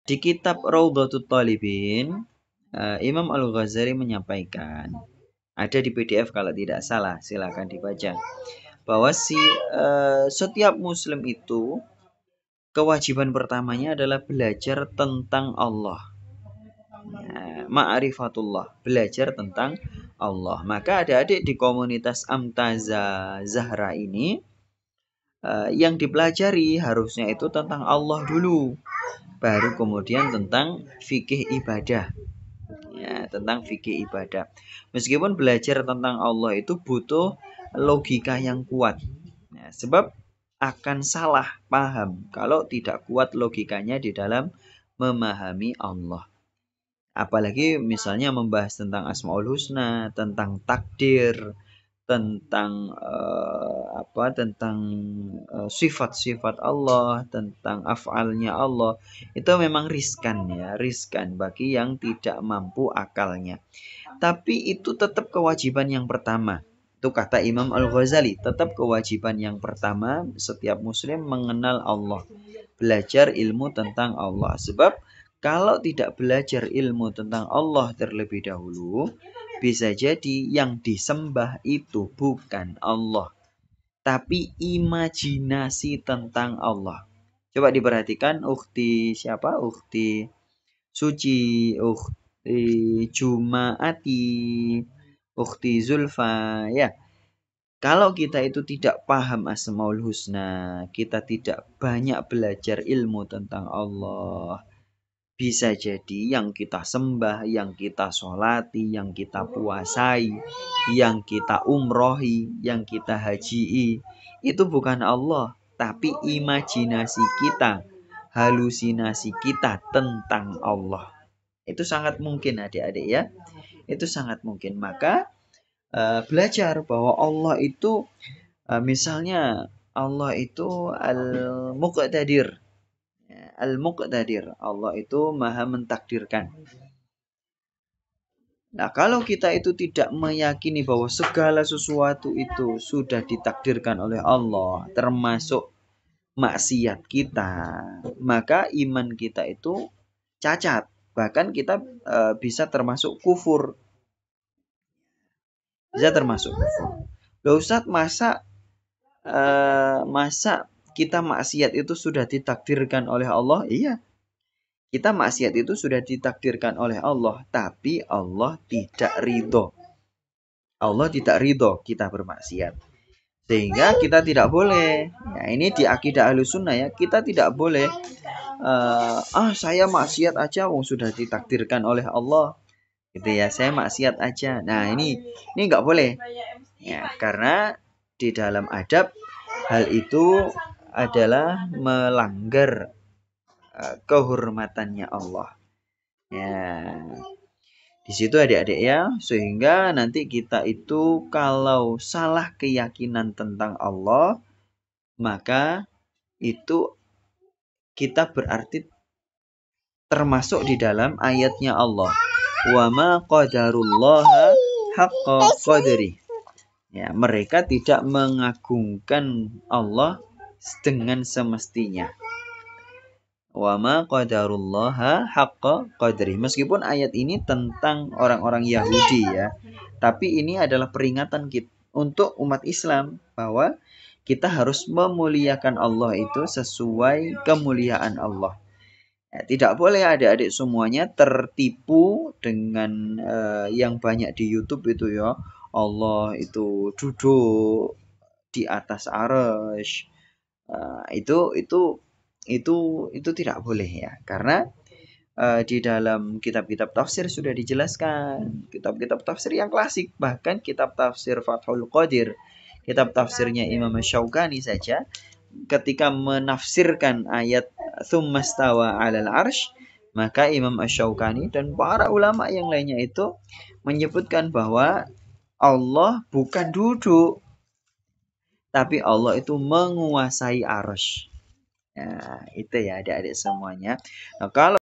Di kitab Raudhatul Talibin, Imam Al-Ghazali menyampaikan, ada di PDF kalau tidak salah, silakan dibaca, bahwa setiap muslim itu kewajiban pertamanya adalah belajar tentang Allah. Ma'rifatullah, belajar tentang Allah. Maka adik-adik di komunitas Amtaza Zahra ini, yang dipelajari harusnya itu tentang Allah dulu, baru kemudian tentang fikih ibadah. Ya, tentang fikih ibadah. Meskipun belajar tentang Allah itu butuh logika yang kuat. Ya, sebab akan salah paham kalau tidak kuat logikanya di dalam memahami Allah. Apalagi misalnya membahas tentang Asmaul Husna, tentang takdir, tentang sifat-sifat Allah, tentang af'alnya Allah, itu memang riskan ya, riskan bagi yang tidak mampu akalnya. Tapi itu tetap kewajiban yang pertama. Itu kata Imam Al-Ghazali, tetap kewajiban yang pertama setiap muslim mengenal Allah, belajar ilmu tentang Allah. Sebab kalau tidak belajar ilmu tentang Allah terlebih dahulu, bisa jadi yang disembah itu bukan Allah, tapi imajinasi tentang Allah. Coba diperhatikan ukhti siapa? Ukhti Suci, ukhti Jumaati, ukhti Zulfa, ya. Kalau kita itu tidak paham Asmaul Husna, kita tidak banyak belajar ilmu tentang Allah, bisa jadi yang kita sembah, yang kita sholati, yang kita puasai, yang kita umrohi, yang kita hajii, itu bukan Allah, tapi imajinasi kita, halusinasi kita tentang Allah. Itu sangat mungkin adik-adik ya. Itu sangat mungkin. Maka belajar bahwa Allah itu, misalnya Allah itu Al-Muqtadir. Al-Muqtadir, Allah itu maha mentakdirkan. Nah, kalau kita itu tidak meyakini bahwa segala sesuatu itu sudah ditakdirkan oleh Allah, termasuk maksiat kita, maka iman kita itu cacat. Bahkan kita bisa termasuk kufur. Bisa termasuk kufur. Loh Ustaz, masa kita maksiat itu sudah ditakdirkan oleh Allah? Iya. Kita maksiat itu sudah ditakdirkan oleh Allah, tapi Allah tidak ridho. Allah tidak ridho kita bermaksiat. Sehingga kita tidak boleh, ya ini di akidah Ahlussunnah ya, kita tidak boleh, saya maksiat aja, wong sudah ditakdirkan oleh Allah. Gitu ya, saya maksiat aja. Nah ini nggak boleh. Ya, karena di dalam adab, hal itu adalah melanggar kehormatannya Allah. Ya, di situ adik-adik ya, sehingga nanti kita itu kalau salah keyakinan tentang Allah, maka itu kita berarti termasuk di dalam ayatnya Allah. Wa ma qadarullaha haqqa qadri. Ya, mereka tidak mengagungkan Allah dengan semestinya. Wa ma qadarullaha haqqa qadri. Meskipun ayat ini tentang orang-orang Yahudi ya, tapi ini adalah peringatan kita untuk umat Islam bahwa kita harus memuliakan Allah itu sesuai kemuliaan Allah. Ya, tidak boleh adik-adik semuanya tertipu dengan yang banyak di YouTube itu ya. Allah itu duduk di atas arsy. Itu tidak boleh ya, karena di dalam kitab-kitab tafsir sudah dijelaskan, kitab-kitab tafsir yang klasik, bahkan kitab tafsir Fathul Qadir, kitab tafsirnya Imam Syaukani saja, ketika menafsirkan ayat tsummastawa 'alal arsy, maka Imam Syaukani dan para ulama yang lainnya itu menyebutkan bahwa Allah bukan duduk, tapi Allah itu menguasai arsy. Nah, itu ya adik-adik semuanya. Nah, kalau